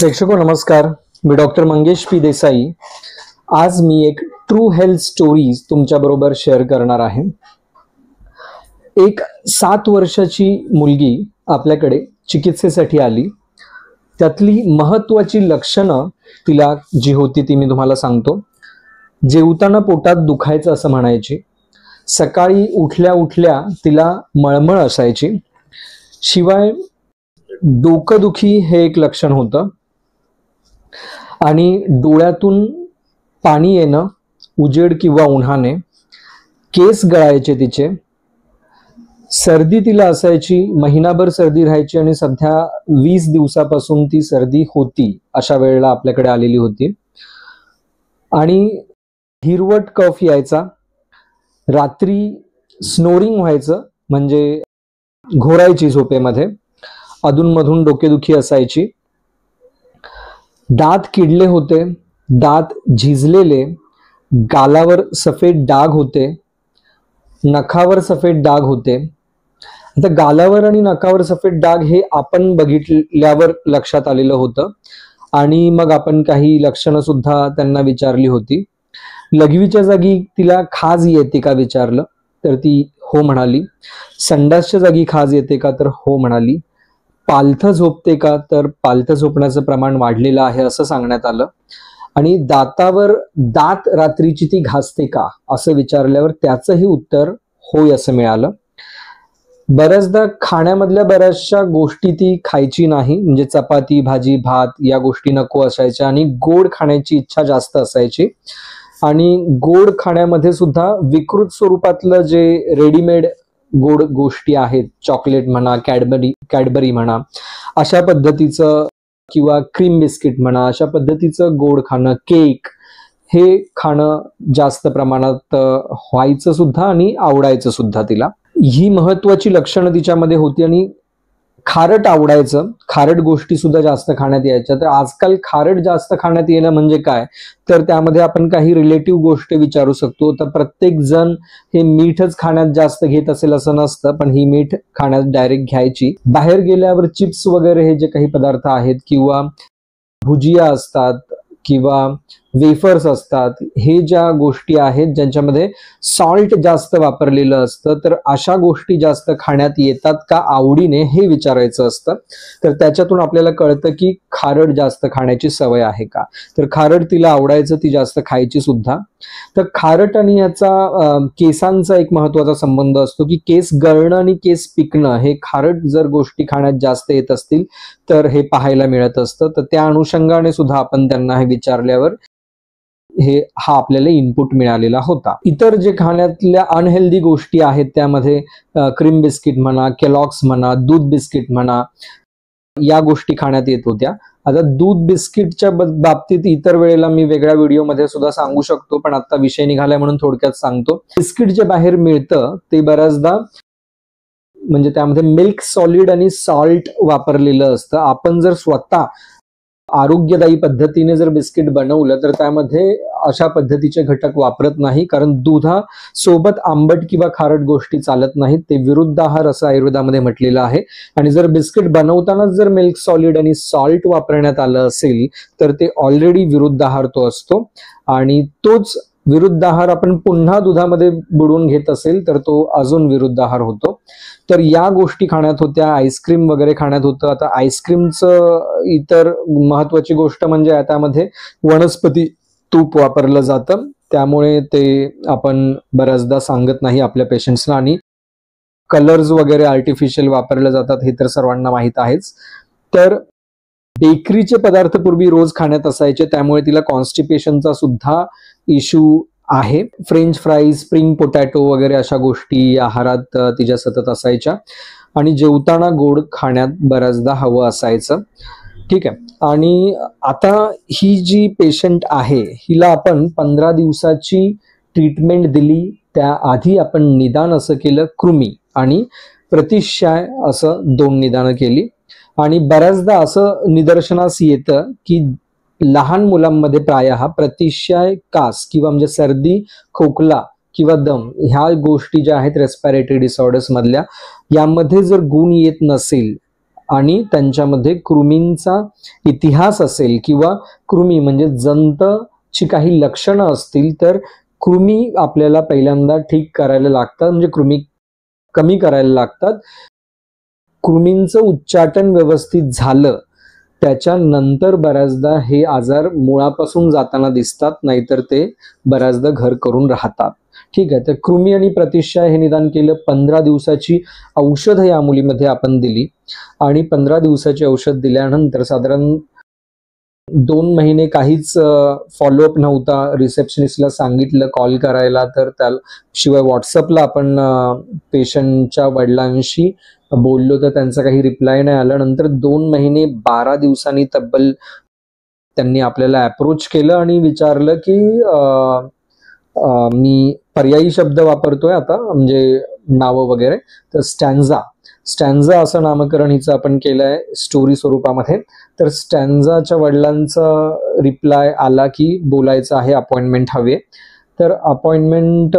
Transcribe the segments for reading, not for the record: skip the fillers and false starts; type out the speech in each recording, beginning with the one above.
प्रेक्षको नमस्कार, मी doctor Mangesh P Desai. आज मी एक ट्रू हेल्थ स्टोरीज तुमच्याबरोबर शेअर करणार आहे। एक 7 वर्षाची मुलगी आपल्याकडे चिकित्सेसाठी आली। त्यातली महत्त्वाची लक्षणं तिला जी होती ती मी तुम्हाला सांगतो। जेवताना पोटात दुखायचं असं म्हणायची, सकाळी उठल्या उठल्या तिला मळमळ असायची, शिवाय डोकंदुखी हे एक लक्षण होतं आणि डोळ्यातून पाणी येणं उजेड किंवा उन्हाने, केस गळायचे तिचे, सर्दी तिला असायची, महिनाभर सर्दी राहायची आणि सध्या 20 दिवसापासून ती सर्दी होती अशा वेळेला आपल्याकडे आलेली होती। आणि हिरवट कफ यायचा, रात्री स्नोरिंग व्हायचं म्हणजे घोरायची झोपेमध्ये, अधूनमधून डोकेदुखी असायची, दात किडले होते, दात झिजलेले, गालावर सफेद डाग होते, नखावर सफेद डाग होते। आता गालावर आणि नखावर सफेद डाग हे आपण बघितल्यावर लक्षात आलेलं होतं आणि मग आपण काही लक्षणं सुद्धा त्यांना विचारली होती। लघवीच्या जागी तिला खाज येते का विचारलं तर ती हो म्हणाली, संडासच्या जागी खाज येते का तर हो म्हणाली, पालथं झोपते का तर पालथं झोपण्याचं प्रमाण वाढलेलं आहे असं सांगण्यात आलं, आणि दातावर दात रात्रीची ती घासते का असं विचारल्यावर त्याचंही उत्तर होय असं मिळालं। बऱ्याचदा खाण्यामधल्या बऱ्याचशा गोष्टी ती खायची नाही, म्हणजे चपाती भाजी भात या गोष्टी नको असायच्या आणि गोड खाण्याची इच्छा जास्त असायची। आणि गोड खाण्यामध्ये सुद्धा विकृत स्वरूपातलं जे रेडीमेड गोड गोष्टी आहेत, चॉकलेट म्हणा, कॅडबरी म्हणा, अशा पद्धतीचं किंवा क्रीम बिस्किट म्हणा, अशा पद्धतीचं गोड खाणं, केक हे खाणं जास्त प्रमाणात व्हायचं सुद्धा आणि आवडायचं सुद्धा तिला। ही महत्वाची लक्षणं तिच्यामध्ये होती। आणि खारट आवडायचं, खारट गोष्टी सुद्धा जास्त खाण्यात यायच्या। तर आजकाल खारट जास्त खाण्यात येणं म्हणजे काय तर त्यामध्ये आपण काही रिलेटिव्ह गोष्टी विचारू शकतो। तर प्रत्येक जण हे मीठच खाण्यात जास्त घेत असेल असं नसतं, पण ही मीठ खाण्यात डायरेक्ट घ्यायची। बाहेर गेल्यावर चिप्स वगैरे हे जे काही पदार्थ आहेत किंवा भुजिया असतात किंवा वेफर्स असतात, हे ज्या गोष्टी आहेत ज्यांच्यामध्ये सॉल्ट जास्त वापरलेलं असतं, तर अशा गोष्टी जास्त खाण्यात येतात का आवडीने हे विचारायचं असतं। तर त्याच्यातून आपल्याला कळतं की खारट जास्त खाण्याची सवय आहे का, तर खारट तिला आवडायचं, ती जास्त खायची सुद्धा। तर खारट आणि याचा केसांचा एक महत्वाचा संबंध असतो की केस गळणं आणि केस पिकणं हे खारट जर गोष्टी खाण्यात जास्त येत असतील तर हे पाहायला मिळत असतं। तर त्या अनुषंगाने सुद्धा आपण त्यांना हे विचारल्यावर हा आपल्याला इनपुट मिळालेला होता। इतर जे खाण्यातल्या अनहेल्दी गोष्टी आहेत त्यामध्ये क्रीम बिस्किट म्हणा, केलॉग्स म्हणा, दूध बिस्किट म्हणा, या गोष्टी खाण्यात येत होत्या। आता दूध बिस्किटच्या बाबतीत इतर वेळेला मी वेगळ्या व्हिडिओमध्ये सुद्धा सांगू शकतो, पण आता विषय निघालाय म्हणून थोडक्यात सांगतो। बिस्किट जे बाहेर मिळतं ते बऱ्याचदा म्हणजे त्यामध्ये मिल्क सॉलिड आणि सॉल्ट वापरलेलं असतं। आपण जर स्वतः आरोग्यदायी पद्धतीने जर बिस्किट बनवलं तर त्यामध्ये अशा पद्धतीचे घटक वापरत नाही, कारण दुधासोबत आंबट किंवा खारट गोष्टी चालत नाहीत, ते विरुद्ध आहार असं आयुर्वेदामध्ये म्हटलेलं आहे। आणि जर बिस्किट बनवतानाच जर मिल्क सॉलिड आणि सॉल्ट वापरण्यात आलं असेल तर ते ऑलरेडी विरुद्ध आहार तो असतो, आणि तोच विरुद्ध आहार आपण पुन्हा दुधामध्ये बुडवून घेत असेल तर तो अजून विरुद्ध आहार होतो। तर या गोष्टी खाण्यात होत्या, आईस्क्रीम वगैरे खाण्यात होतं। आता आईस्क्रीमचं इतर महत्वाची गोष्ट म्हणजे त्यामध्ये वनस्पती तूप वापरलं जातं, त्यामुळे ते आपण बऱ्याचदा सांगत नाही आपल्या पेशंट्सना। आणि कलर्स वगैरे आर्टिफिशियल वापरले जातात हे तर सर्वांना माहित आहेच। तर बेकरीचे पदार्थ पूर्वी रोज खाण्यात असायचे, त्यामुळे तिला कॉन्स्टिपेशनचा सुद्धा इश्यू आहे। फ्रेंच फ्राईज, स्प्रिंग पोटॅटो वगैरे अशा गोष्टी आहारात तिच्या सतत असायच्या, आणि जेवताना गोड खाण्यात बऱ्याचदा हवं असायचं। ठीक आहे। आणि आता ही जी पेशंट आहे हिला आपण 15 दिवसाची ट्रीटमेंट दिली, त्याआधी आपण निदान असं केलं कृमी आणि प्रतिशाय असं 2 निदानं केली। आणि बऱ्याचदा असं निदर्शनास येतं की लहान मुलांमध्ये प्रायः प्रतिशाय कास किंवा म्हणजे सर्दी, खोकला किंवा दम ह्या गोष्टी ज्या आहेत रेस्पिरेटरी डिसऑर्डर्स मधल्या, यामध्ये जर गुण येत नसेल आणि त्यांच्यामध्ये कृमींचा इतिहास असेल किंवा कृमी म्हणजे जंतची काही लक्षणं असतील तर कृमी आपल्याला पहिल्यांदा ठीक करायला लागतात, म्हणजे कृमी कमी करायला लागतात. कृमींचं उच्चाटन व्यवस्थित झालं त्याच्यानंतर बऱ्याचदा हे आजार मुळापासून जाताना दिसतात, नाहीतर ते बऱ्याचदा घर करून राहतात. ठीक आहे, तर कृमी आणि प्रतिशय हे निदान केलं. 15 दिवसाची औषध या मुलीमध्ये आपण दिली आणि 15 दिवसाची औषध दिल्यानंतर साधारण 2 महिने काहीच फॉलोअप नव्हता. रिसेप्शनिस्टला सांगितलं कॉल करायला, तर त्या शिवाय व्हॉट्सअपला आपण पेशंटच्या वडिलांशी बोललो तर त्यांचा काही रिप्लाय नाही आला. नंतर 2 महिने 12 दिवसांनी तब्बल त्यांनी आपल्याला अप्रोच केलं आणि विचारलं की मी पर्यायी शब्द वापरतोय आता, म्हणजे नावं वगैरे, तर स्टॅन्झा असं नामकरण हिचं आपण केलंय स्टोरी स्वरूपामध्ये. तर स्टॅन्झाच्या वडिलांचा रिप्लाय आला की बोलायचं आहे, अपॉइंटमेंट हवे. तर अपॉइंटमेंट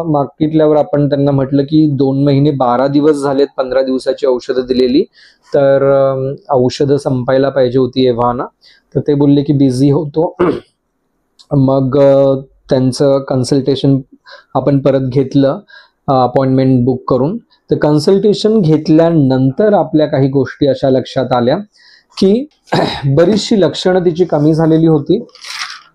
मागितल्यावर आपण त्यांना म्हटलं की 2 महिने 12 दिवस झालेत 15 दिवसाची औषधं दिलेली, तर औषधं संपायला पाहिजे होती एव्हाना. तर ते बोलले की बिझी होतो. मग त्यांचं कन्सल्टेशन आपण परत घेतलं अपॉइंटमेंट बुक करून. तर कन्सल्टेशन घेतल्यानंतर आपल्या काही गोष्टी अशा लक्षात आल्या की बरीचशी लक्षणं तिची कमी झालेली होती.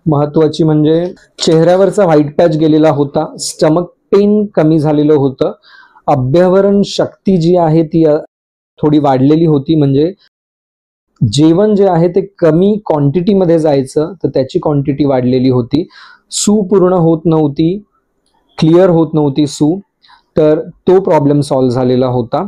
महत्वाची म्हणजे चेहऱ्यावरचा व्हाईट पॅच गेलेला होता, स्टमक पेन कमी झालेलं होतं, अभ्यवरण शक्ती जी आहे ती थोडी वाढलेली होती, म्हणजे जेवण जे आहे ते कमी क्वांटिटीमध्ये जायचं तर त्याची क्वांटिटी वाढलेली होती. सू पूर्ण होत नव्हती, क्लिअर होत नव्हती सू, तर तो प्रॉब्लेम सॉल्व्ह झालेला होता.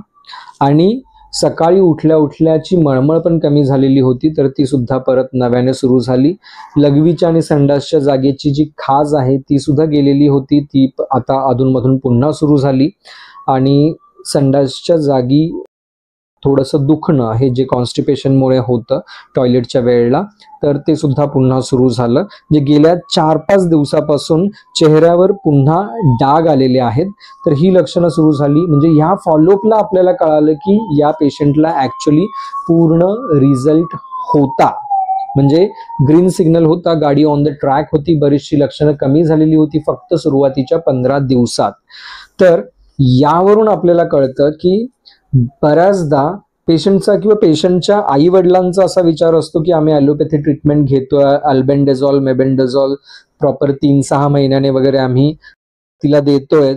आणि सकाळी उठल्या उठल्याची मळमळ पण कमी झालेली होती, तर ती सुद्धा परत नव्याने सुरू झाली. लघवीच्या आणि संडासच्या जागेची जी खाज आहे ती सुद्धा गेलेली होती, ती आता अधूनमधून पुन्हा सुरू झाली. आणि संडासच्या जागी थोडंसं दुखणं हे जे कॉन्स्टिपेशनमुळे होतं टॉयलेटच्या वेळेला, तर ते सुद्धा पुन्हा सुरू झालं. जे गेल्या 4-5 दिवसापासून चेहऱ्यावर पुन्हा डाग आलेले आहेत, तर ही लक्षणं सुरू झाली. म्हणजे ह्या फॉलोअपला आपल्याला कळालं की या पेशंटला ॲक्च्युली पूर्ण रिझल्ट होता, म्हणजे ग्रीन सिग्नल होता, गाडी ऑन द ट्रॅक होती, बरीचशी लक्षणं कमी झालेली होती फक्त सुरुवातीच्या 15 दिवसात. तर यावरून आपल्याला कळतं की बऱ्याचदा पेशंटचा किंवा पेशंटच्या आई वडिलांचा असा विचार असतो की आम्ही ॲलोपॅथी ट्रीटमेंट घेतोय, अल्बेंडेझॉल मेबेंडेझॉल प्रॉपर 3-6 महिन्याने वगैरे आम्ही तिला देतोय,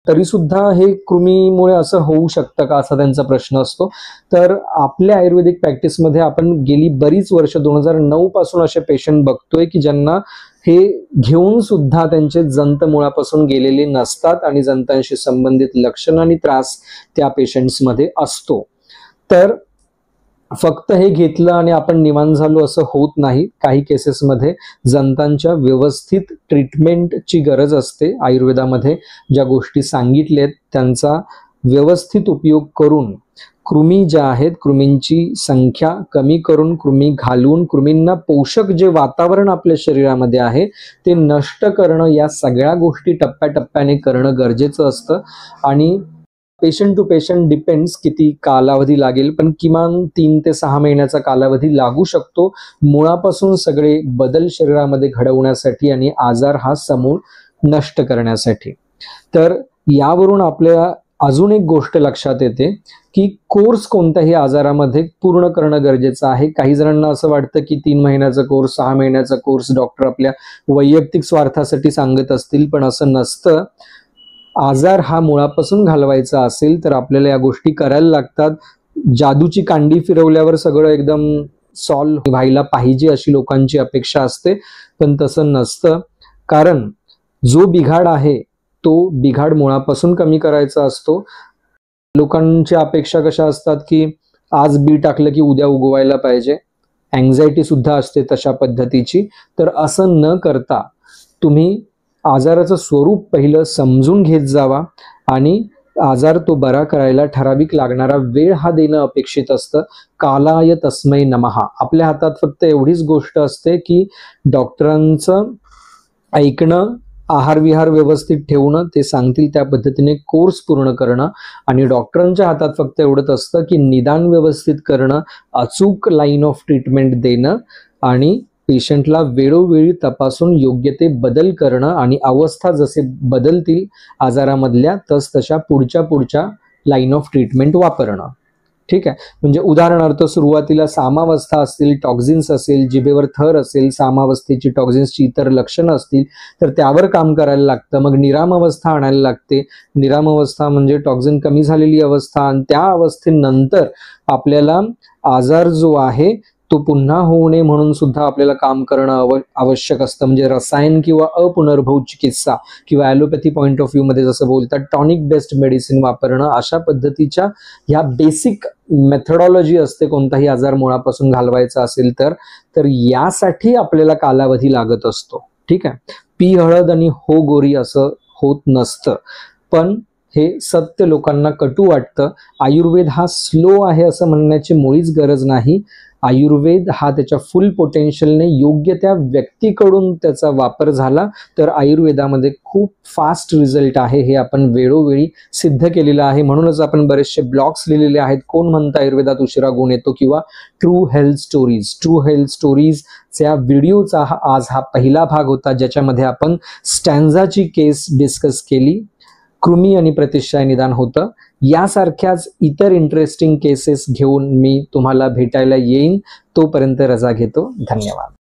तरी सुद्धा हे कृमीमुळे असं होऊ शकतं का असा त्यांचा प्रश्न असतो. तर आपल्या आयुर्वेदिक प्रॅक्टिसमध्ये आपण गेली बरीच वर्ष 2009 पासून असे पेशंट बघतोय की ज्यांना हे घेऊन सुद्धा त्यांचे जंत मुळापासून गेलेले नसतात आणि जंतांशी संबंधित लक्षणं आणि त्रास त्या पेशंट्समध्ये असतो. तर फक्त हे घेतलं आणि आपण निवांत झालो असं होत नाही. काही केसेसमध्ये जंतांच्या व्यवस्थित ट्रीटमेंटची गरज असते. आयुर्वेदामध्ये ज्या गोष्टी सांगितल्यात त्यांचा व्यवस्थित उपयोग करून कृमी ज्या आहेत, कृमींची संख्या कमी करून, कृमी घालवून, कृमींना पोषक जे वातावरण आपल्या शरीरामध्ये आहे ते नष्ट करणं, या सगळ्या गोष्टी टप्प्याटप्प्याने करणं गरजेचं असतं. आणि पेशंट टू पेशंट डिपेंड्स किती कालावधी लागेल, पण किमान 3 ते 6 महिन्याचा कालावधी लागू शकतो मुळापासून सगळे बदल शरीरामध्ये घडवण्यासाठी आणि आजार हा समूळ नष्ट करण्यासाठी. तर यावरून आपल्या अजून एक गोष्ट लक्षात येते की कोर्स कोणत्याही आजारामध्ये पूर्ण करणं गरजेचं आहे. काही जणांना असं वाटतं की 3 महिन्याचा कोर्स, 6 महिन्याचा कोर्स डॉक्टर आपल्या वैयक्तिक स्वार्थासाठी सांगत असतील, पण असं नसतं. आजार हा मुळापासून घालवायचा असेल तर आपल्याला या गोष्टी करायला लागतात. जादूची कांडी फिरवल्यावर सगळं एकदम सॉल्व्ह व्हायला पाहिजे अशी लोकांची अपेक्षा असते, पण तसं नसतं. कारण जो बिघाड आहे तो बिघाड मुळापासून कमी करायचा असतो. लोकांच्या अपेक्षा कशा असतात की आज बी टाकलं की उद्या उगवायला पाहिजे, अँझायटी सुद्धा असते तशा पद्धतीची. तर असं न करता तुम्ही आजाराचं स्वरूप पहिलं समजून घेत जावा आणि आजार तो बरा करायला ठराविक लागणारा वेळ हा देणं अपेक्षित असतं. कालाय तस्मै नमः. आपल्या हातात फक्त एवढीच गोष्ट असते की डॉक्टरांचं ऐकणं आहार विहार व्यवस्थित ठेवणं, ते सांगतील त्या पद्धतीने कोर्स पूर्ण करणं आणि डॉक्टरांच्या हातात फक्त एवढंच असतं की निदान व्यवस्थित करणं, अचूक लाईन ऑफ ट्रीटमेंट देणं आणि पेशंटला वेळोवेळी तपासून योग्य ते बदल करणं आणि अवस्था जसे बदलतील आजारामधल्या तशा पुढच्या लाईन ऑफ ट्रीटमेंट वापरणं. ठीक आहे. म्हणजे उदाहरणार्थ सुरुवातीला सामावस्था असतील, टॉक्झिन्स असेल, जिभेवर थर असेल, सामावस्थेची टॉक्झिन्सची इतर लक्षणं असतील तर त्यावर काम करायला लागतं. मग निरामावस्था आणायला लागते. निरामावस्था म्हणजे टॉक्झिन कमी झालेली अवस्था आणि त्या अवस्थेनंतर आपल्याला आजार जो आहे तो पुन्हा होऊ नये म्हणून सुद्धा आपल्याला काम करणं आवश्यक असतं. म्हणजे रसायन किंवा अपुनर्भव चिकित्सा किंवा ॲलोपॅथी पॉईंट ऑफ व्ह्यू मध्ये जसं बोलतात टॉनिक बेस्ड मेडिसिन वापरणं, अशा पद्धतीच्या ह्या बेसिक मेथडॉलॉजी असते कोणताही आजार मुळापासून घालवायचा असेल तर यासाठी आपल्याला कालावधी लागत असतो. ठीक आहे. पी हळद आणि हो गोरी असं होत नसतं. पण हे सत्य लोकांना कटू वाटतं. आयुर्वेद हा स्लो आहे असं म्हणण्याची मुळीच गरज नाही. आयुर्वेद हा त्याच्या फुल पोटेन्शियलने योग्य त्या व्यक्तीकडून त्याचा वापर झाला तर आयुर्वेदामध्ये खूप फास्ट रिझल्ट आहे, हे आपण वेळोवेळी सिद्ध केलेलं आहे. म्हणूनच आपण बरेचसे ब्लॉग्स लिहिलेले आहेत. कोण म्हणतं आयुर्वेदात उशिरा गुण येतो किंवा ट्रू हेल्थ स्टोरीजच्या व्हिडिओचा आज हा पहिला भाग होता ज्याच्यामध्ये आपण स्टॅन्झाची केस डिस्कस केली. कृमी आणि प्रतिष्ठाय निदान होतं. यासारख्याच इतर इंटरेस्टिंग केसेस घेऊन मी तुम्हाला भेटायला येईन. तोपर्यंत रजा घेतो. धन्यवाद.